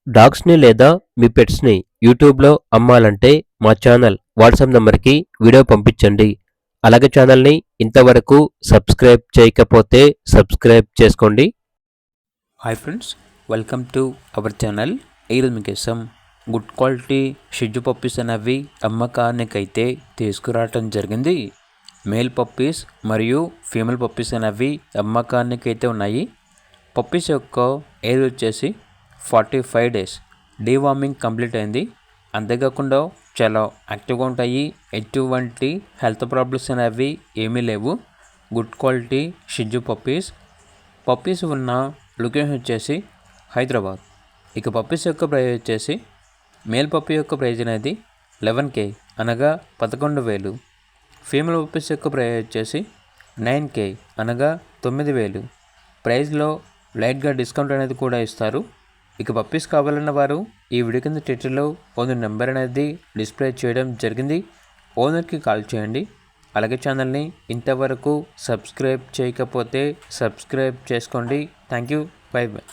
డాగ్స్‌ని లేదా మీ పెట్స్‌ని యూట్యూబ్‌లో అమ్మాలంటే మా ఛానల్ వాట్సాప్ నంబర్‌కి వీడియో పంపించండి. అలాగే ఛానల్‌ని ఇంతవరకు సబ్స్క్రైబ్ చేయకపోతే సబ్స్క్రైబ్ చేసుకోండి. Hi friends, welcome to our channel. ఈరోజు మీకోసం గుడ్ క్వాలిటీ షిడ్జు పప్పీస్ అనేవి అమ్మకానికైతే తీసుకురావటం జరిగింది. మేల్ పప్పీస్ మరియు ఫీమేల్ పప్పీస్ అనేవి అమ్మకానికైతే ఉన్నాయి. పప్పీస్ యొక్క ఏజ్ వచ్చేసి 45 డేస్. డీవార్మింగ్ కంప్లీట్ అయింది. అంతేకాకుండా చాలా యాక్టివ్గా ఉంటాయి. ఎటువంటి హెల్త్ ప్రాబ్లమ్స్ అనేవి ఏమీ లేవు. గుడ్ క్వాలిటీ షిడ్జు పప్పీస్ ఉన్న లొకేషన్ వచ్చేసి హైదరాబాద్. ఇక పప్పీస్ యొక్క ప్రైస్ వచ్చేసి మేల్ పప్పీ యొక్క ప్రైజ్ అనేది 11K అనగా 11,000. ఫీమేల్ పప్పీస్ యొక్క ప్రైజ్ వచ్చేసి 9K అనగా 9,000. ప్రైస్లో లైట్గా డిస్కౌంట్ అనేది కూడా ఇస్తారు. ఇక పప్పీస్ కావాలన్న వారు ఈ వీడియో కింద టైటిల్లో ఓనర్ నెంబర్ అనేది డిస్ప్లే చేయడం జరిగింది. ఓనర్కి కాల్ చేయండి. అలాగే ఛానల్ని ఇంతవరకు సబ్స్క్రైబ్ చేయకపోతే సబ్స్క్రైబ్ చేసుకోండి. Thank you. By by.